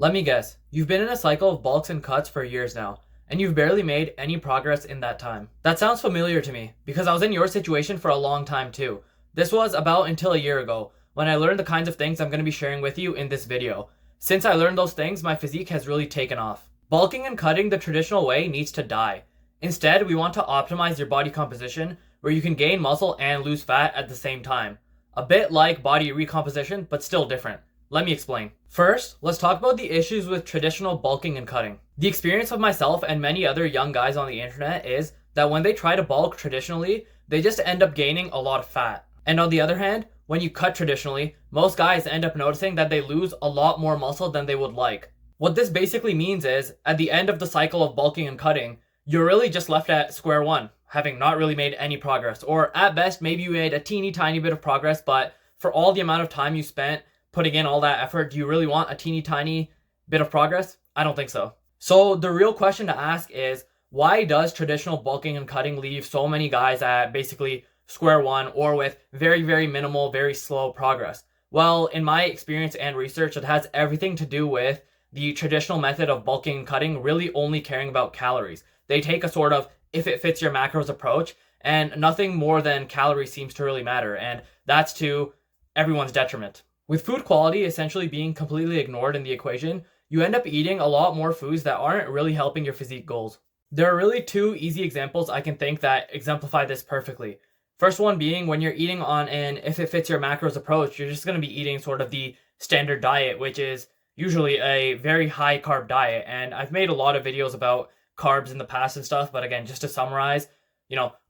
Let me guess, you've been in a cycle of bulks and cuts for years now, and you've barely made any progress in that time. That sounds familiar to me, because I was in your situation for a long time too. This was about until a year ago, when I learned the kinds of things I'm going to be sharing with you in this video. Since I learned those things, my physique has really taken off. Bulking and cutting the traditional way needs to die. Instead, we want to optimize your body composition, where you can gain muscle and lose fat at the same time. A bit like body recomposition, but still different. Let me explain. First, let's talk about the issues with traditional bulking and cutting. The experience of myself and many other young guys on the internet is that when they try to bulk traditionally, they just end up gaining a lot of fat. And on the other hand, when you cut traditionally, most guys end up noticing that they lose a lot more muscle than they would like. What this basically means is, at the end of the cycle of bulking and cutting, you're really just left at square one, having not really made any progress. Or at best, maybe you made a teeny tiny bit of progress, but for all the amount of time you spent putting in all that effort, do you really want a teeny tiny bit of progress? I don't think so. So the real question to ask is, why does traditional bulking and cutting leave so many guys at basically square one or with very, very minimal, very slow progress? Well, in my experience and research, it has everything to do with the traditional method of bulking and cutting really only caring about calories. They take a sort of if it fits your macros approach, and nothing more than calories seems to really matter, and that's to everyone's detriment. With food quality essentially being completely ignored in the equation, you end up eating a lot more foods that aren't really helping your physique goals. There are really two easy examples I can think that exemplify this perfectly. First one being when you're eating on an if it fits your macros approach, you're just going to be eating sort of the standard diet, which is usually a very high carb diet. And I've made a lot of videos about carbs in the past and stuff, but again, just to summarize,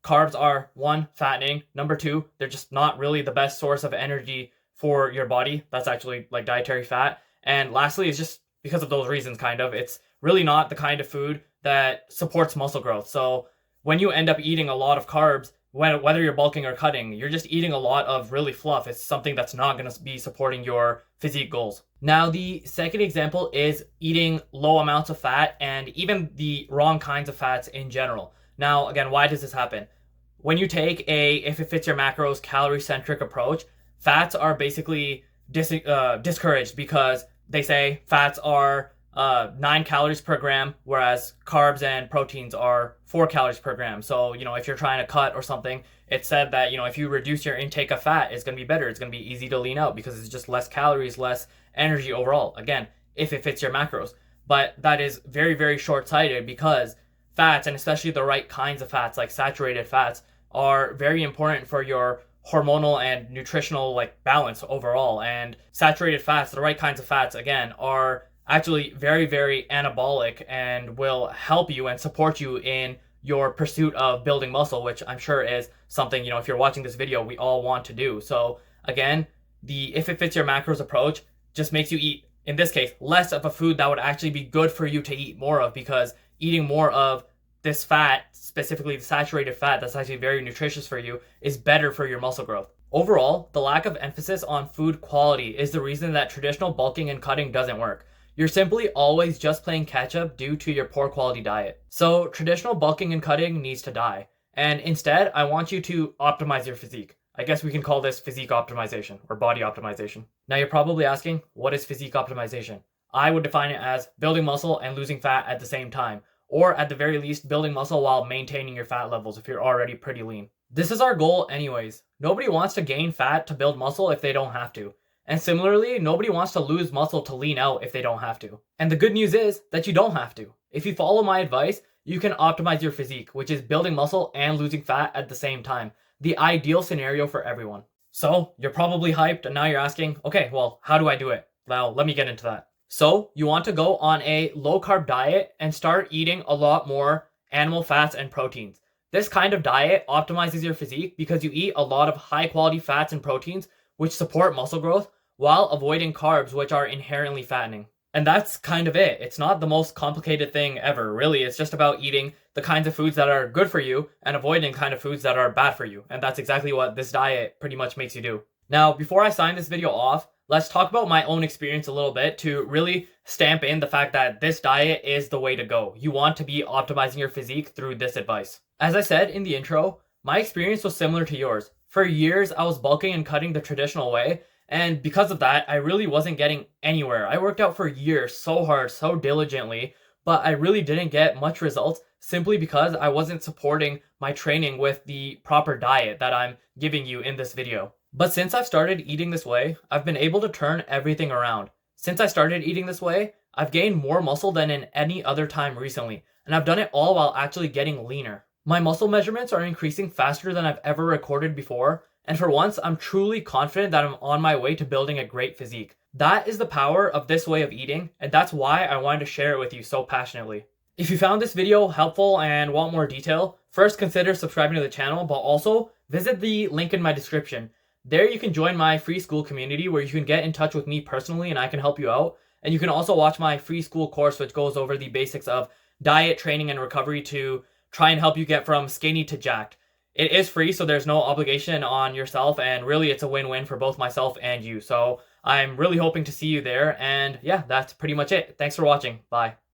carbs are one, fattening. Number two, they're just not really the best source of energy for your body. That's actually like dietary fat. And lastly, it's just because of those reasons, it's really not the kind of food that supports muscle growth. So when you end up eating a lot of carbs, whether you're bulking or cutting, you're just eating a lot of really fluff. It's something that's not going to be supporting your physique goals. Now, the second example is eating low amounts of fat and even the wrong kinds of fats in general. Now, again, why does this happen? When you take a if it fits your macros calorie-centric approach, fats are basically discouraged because they say fats are 9 calories per gram, whereas carbs and proteins are 4 calories per gram. So, if you're trying to cut or something, it's said that, if you reduce your intake of fat, it's going to be better. It's going to be easy to lean out because it's just less calories, less energy overall. Again, if it fits your macros. But that is very, very short-sighted because fats, and especially the right kinds of fats, like saturated fats, are very important for your hormonal and nutritional balance overall. And saturated fats, the right kinds of fats, again, are actually very, very anabolic and will help you and support you in your pursuit of building muscle, which I'm sure is something, if you're watching this video, we all want to do. So again, the if it fits your macros approach just makes you eat, in this case, less of a food that would actually be good for you to eat more of, because eating more of this fat, specifically the saturated fat that's actually very nutritious for you, is better for your muscle growth. Overall, the lack of emphasis on food quality is the reason that traditional bulking and cutting doesn't work. You're simply always just playing catch up due to your poor quality diet. So traditional bulking and cutting needs to die. And instead, I want you to optimize your physique. I guess we can call this physique optimization or body optimization. Now you're probably asking, what is physique optimization? I would define it as building muscle and losing fat at the same time, or at the very least, building muscle while maintaining your fat levels if you're already pretty lean. This is our goal anyways. Nobody wants to gain fat to build muscle if they don't have to. And similarly, nobody wants to lose muscle to lean out if they don't have to. And the good news is that you don't have to. If you follow my advice, you can optimize your physique, which is building muscle and losing fat at the same time. The ideal scenario for everyone. So, you're probably hyped and now you're asking, okay, well, how do I do it? Well, let me get into that. So, you want to go on a low-carb diet and start eating a lot more animal fats and proteins. This kind of diet optimizes your physique because you eat a lot of high-quality fats and proteins which support muscle growth, while avoiding carbs, which are inherently fattening. And that's kind of it. It's not the most complicated thing ever, really. It's just about eating the kinds of foods that are good for you and avoiding kind of foods that are bad for you. And that's exactly what this diet pretty much makes you do. Now, before I sign this video off, let's talk about my own experience a little bit to really stamp in the fact that this diet is the way to go. You want to be optimizing your physique through this advice. As I said in the intro, my experience was similar to yours. For years, I was bulking and cutting the traditional way, And because of that, I really wasn't getting anywhere. I worked out for years so hard, so diligently, but I really didn't get much results simply because I wasn't supporting my training with the proper diet that I'm giving you in this video. But since I've started eating this way, I've been able to turn everything around. Since I started eating this way, I've gained more muscle than in any other time recently, and I've done it all while actually getting leaner. My muscle measurements are increasing faster than I've ever recorded before, and for once, I'm truly confident that I'm on my way to building a great physique. That is the power of this way of eating, and that's why I wanted to share it with you so passionately. If you found this video helpful and want more detail, first consider subscribing to the channel, but also visit the link in my description. There you can join my free Skool community where you can get in touch with me personally and I can help you out. And you can also watch my free Skool course which goes over the basics of diet, training, and recovery to try and help you get from skinny to jacked. It is free, so there's no obligation on yourself, and really it's a win-win for both myself and you. So I'm really hoping to see you there, and yeah, that's pretty much it. Thanks for watching. Bye.